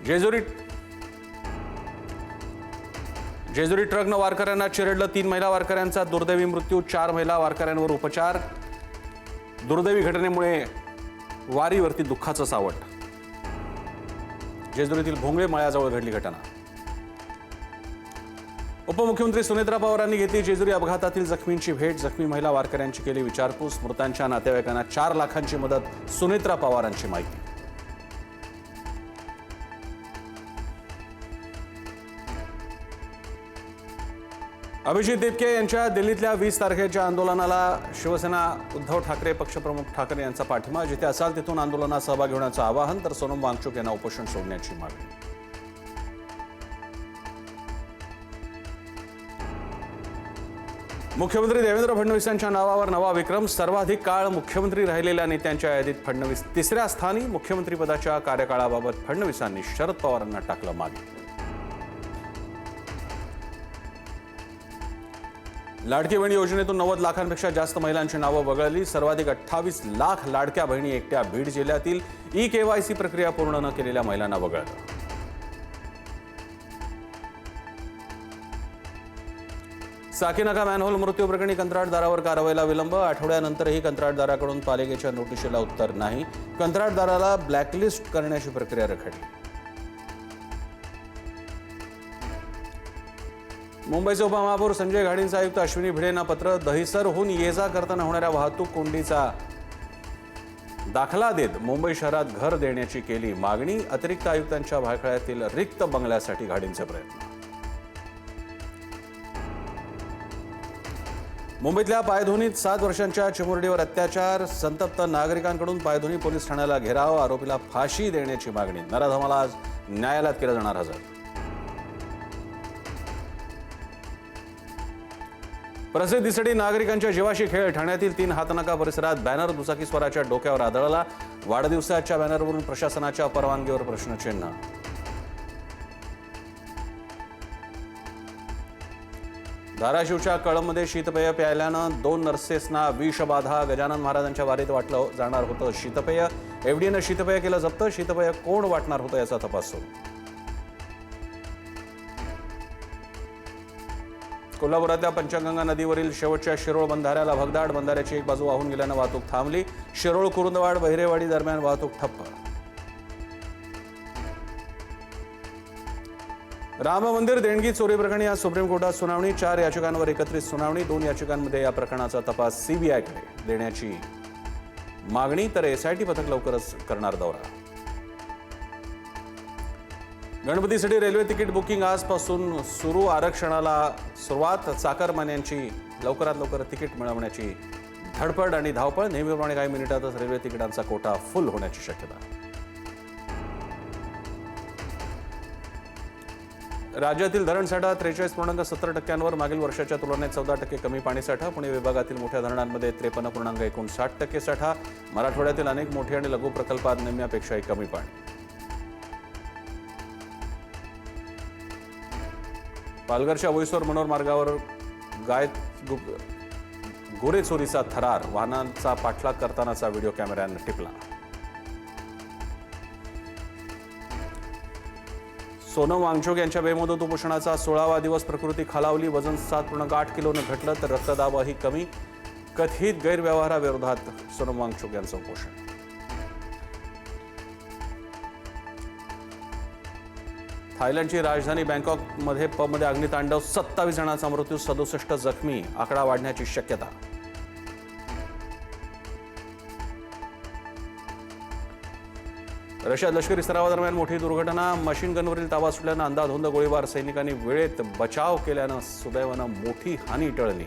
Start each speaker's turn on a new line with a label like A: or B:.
A: जेजुरी ट्रकनं वारकऱ्यांना चिरडलं, 3 महिला वारकऱ्यांचा दुर्दैवी मृत्यू, 4 महिला वारकऱ्यांवर उपचार। दुर्दैवी घटनेमुळे वारीवरती दुःखाचं सावट। जेजुरीतील भोंगळे मळ्याजवळ घडली घटना। उपमुख्यमंत्री सुनेत्रा पवारांनी घेतली जेजुरी अपघातातील जखमींची भेट, जखमी महिला वारकऱ्यांची केली विचारपूस, मृतांच्या नातेवाईकांना 4 लाखांची मदत, सुनेत्रा पवारांची माहिती। अभिजित देपके यांच्या दिल्लीतल्या 20 तारखेच्या आंदोलनाला शिवसेना उद्धव ठाकरे पक्षप्रमुख ठाकरे यांचा पाठिंबा, जिथे असाल तिथून आंदोलनात सहभागी होण्याचं आवाहन, तर सोनम वांगचुक यांना उपोषण सोडण्याची मागणी। मुख्यमंत्री देवेंद्र फडणवीस यांच्या नावावर नवा विक्रम, सर्वाधिक काळ मुख्यमंत्री राहिलेल्या नेत्यांच्या यादीत फडणवीस 3ऱ्या स्थानी। मुख्यमंत्रीपदाच्या कार्यकाळाबाबत फडणवीसांनी शरद पवारांना टाकलं मागे। लाडकी बहीण योजनेतून 90 लाखांपेक्षा जास्त महिलांची नावं वगळली, सर्वाधिक 28 लाख लाडक्या बहिणी एकट्या बीड जिल्ह्यातील। ई-केवायसी प्रक्रिया पूर्ण न केलेल्या महिलांना वगळलं। साकीनाका मॅनहोल मृत्यू प्रकरणी कंत्राटदारावर कारवाईला विलंब, आठवड्यानंतरही कंत्राटदाराकडून पालिकेच्या नोटिशीला उत्तर नाही, कंत्राटदाराला ब्लॅकलिस्ट करण्याची प्रक्रिया रखडली। मुंबईचे उपमहापौर संजय घाडींचा आयुक्त अश्विनी भिडेंना पत्र, दहिसरहून ये-जा करताना होणाऱ्या वाहतूक कोंडीचा दाखला देत मुंबई शहरात घर देण्याची केली मागणी, अतिरिक्त आयुक्तांच्या भायखळ्यातील रिक्त बंगल्यासाठी घाडींचे प्रयत्न। मुंबईतल्या पायधुनीत 7 वर्षांच्या चिमुरडीवर अत्याचार, संतप्त नागरिकांकडून पायधुनी पोलीस ठाण्याला घेराव, आरोपीला फाशी देण्याची मागणी, नराधमाला आज न्यायालयात केलं जाणार हजर। प्रसिद्धीसाठी नागरिकांच्या जीवाशी खेळ, ठाण्यातील 3 हातनाका परिसरात बॅनर दुचाकीस्वाराच्या डोक्यावर आदळला, वाढदिवसाच्या बॅनरवरून प्रशासनाच्या परवानगीवर प्रश्नचिन्ह। धाराशिवच्या कळंबमध्ये शीतपेय प्यायल्यानं 2 नर्सेसना विषबाधा, गजानन महाराजांच्या वारीत वाटलं जाणार होतं शीतपेय, एफडीएनं शीतपेय केलं जप्त, शीतपेय कोण वाटणार होतं याचा तपास सुरू। कोल्हापुरातल्या पंचगंगा नदीवरील शेवटच्या शिरोळ बंधाऱ्याला भगदाड, बंधाऱ्याची एक बाजू वाहून गेल्यानं वाहतूक थांबली, शिरोळ कुरुंदवाड बहिरेवाडी दरम्यान वाहतूक ठप्प। राम मंदिर देणगी चोरी प्रकरणी आज सुप्रीम कोर्टात सुनावणी, 4 याचिकांवर एकत्रित सुनावणी, 2 याचिकांमध्ये या प्रकरणाचा तपास सीबीआयकडे देण्याची मागणी, तर एसआयटी पथक लवकरच करणार दौरा। गणपतीसाठी रेल्वे तिकीट बुकिंग आजपासून सुरू, आरक्षणाला सुरुवात, चाकरमान्यांची लवकरात लवकर तिकीट मिळवण्याची धडपड आणि धावपळ, नेहमीप्रमाणे काही मिनिटातच रेल्वे तिकिटांचा कोटा फुल होण्याची शक्यता। राज्यातील धरणसाठा 43.70%वर, मागील वर्षाच्या तुलनेत 14% कमी पाणीसाठा, पुणे विभागातील मोठ्या धरणांमध्ये 53.59% साठा, मराठवाड्यातील अनेक मोठे आणि लघु प्रकल्पात निम्म्यापेक्षाही कमी पाणी। पालघरच्या बोईसर मनोर मार्गावर गोरे चोरीचा थरार, वाहनांचा पाठलाग करतानाचा व्हिडिओ कॅमेऱ्यानं टिपला। सोनम वांगचुक यांच्या बेमुदत उपोषणाचा 16वा दिवस, प्रकृती खालावली, वजन 7.8 किलोनं घटलं, तर रक्तदाबही कमी, कथित गैरव्यवहाराविरोधात सोनम वांगचुक यांचं उपोषण। थायलंडची राजधानी बँकॉकमध्ये पबमध्ये अग्नितांडव, 27 जणांचा मृत्यू, 67 जखमी, आकडा वाढण्याची शक्यता। रशियात लष्करी सरावादरम्यान मोठी दुर्घटना, मशीन गनवरील ताबा सुटल्यानं अंधाधुंद गोळीबार, सैनिकांनी वेळेत बचाव केल्यानं सुदैवानं मोठी हानी टळली।